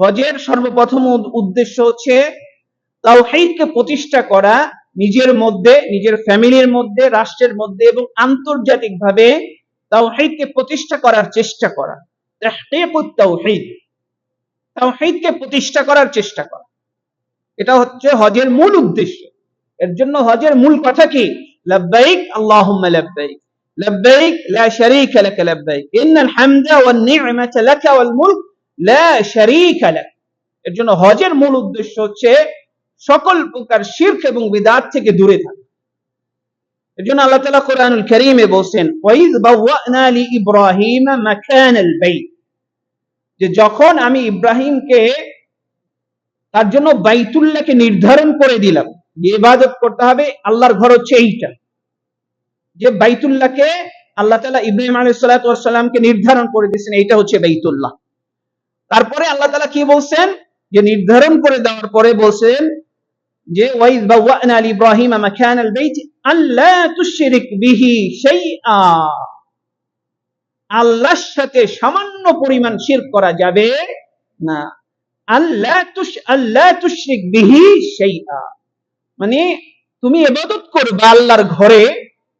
হজের সর্বপ্রথম উদ্দেশ্য হচ্ছে তাওহীদকে প্রতিষ্ঠা করা, নিজের মধ্যে, নিজের ফ্যামিলির মধ্যে, রাষ্ট্রের মধ্যে এবং আন্তর্জাতিকভাবে তাওহীদকে প্রতিষ্ঠা করার চেষ্টা করা। তাহকীকুত তাওহীদ, তাওহীদকে প্রতিষ্ঠা করার চেষ্টা করা, এটা হচ্ছে হজের মূল উদ্দেশ্য। এর জন্য হজের মূল কথা কি? লাব্বাইক আল্লাহুম্মা লাব্বাইক, লাব্বাইক লা শারীকা লাক লাব্বাইক, ইন্নাল হামদা ওয়ান নি'মাতা লাকা ওয়াল মুলক লা শারীকা লাক। এর জন্য হজের মূল উদ্দেশ্য হচ্ছে সকল প্রকার শিরক এবং বিদআত থেকে দূরে থাকা। এর জন্য আল্লাহ তাআলা কোরআনুল কারীমে বলেন, ওয়াইয বাওয়া'না লি ইব্রাহিমা মাকানাল বাইত, যে যখন আমি ইব্রাহিমকে তার জন্য বাইতুল্লাহকে নির্ধারণ করে দিলাম, যে ইবাদত করতে হবে আল্লাহর ঘর হচ্ছে এইটা, যে বাইতুল্লাহকে আল্লাহ তাআলা ইব্রাহিম আলাইহিস সালাতু ওয়াস সালামকে নির্ধারণ করে দিয়েছেন এইটা হচ্ছে বাইতুল্লাহ। তারপরে আল্লাহ তাআলা কি বলছেন, যে নির্ধারণ করে দেওয়ার পরে বলছেন যে ওয়াইয বাওয়া'না লি ইব্রাহিমা মাকানাল বাইত আল্লা তুশরিক বিহি শাইআ, আল্লাহর সাথে সামান্য পরিমাণ শিরক করা যাবে না। আল্লাহ তুশরিক বিহি শাইআ মানে তুমি ইবাদত করবে আল্লাহর ঘরে,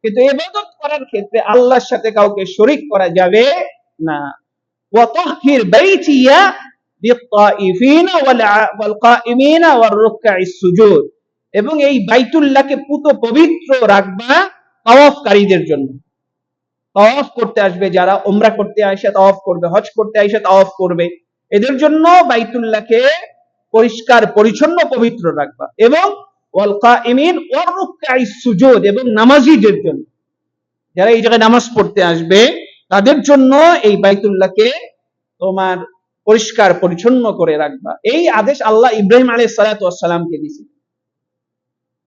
কিন্তু ইবাদত করার ক্ষেত্রে আল্লাহর সাথে কাউকে শরীক করা যাবে না। ওয়া তাহহির বাইতিয়া বিত্তাইফিনা ওয়াল কাইমিনা ওয়ার রুকআইস সুজুদ, এবং এই বাইতুল্লাহকে পুত পবিত্র রাখবা তাওয়াফকারীদের জন্য। তাওয়াফ করতে আসবে যারা, উমরা করতে আসে তাওয়াফ করবে, হজ করতে আসে তাওয়াফ করবে, এদের জন্য বাইতুল্লাহকে পরিষ্কার পরিচ্ছন্ন পবিত্র রাখবা। এবং ওয়াল কাইমিন ওয়ার রুকআইস সুজুদ, এবং নামাজীদের জন্য, যারা এই জায়গায় নামাজ পড়তে আসবে তাদের জন্য এই বাইতুল্লাহকে তোমার পরিষ্কার পরিচ্ছন্ন করে রাখবা। এই আদেশ আল্লাহ ইব্রাহিম আলাইহিস সালাতু ওয়াস সালামকে দিয়েছেন।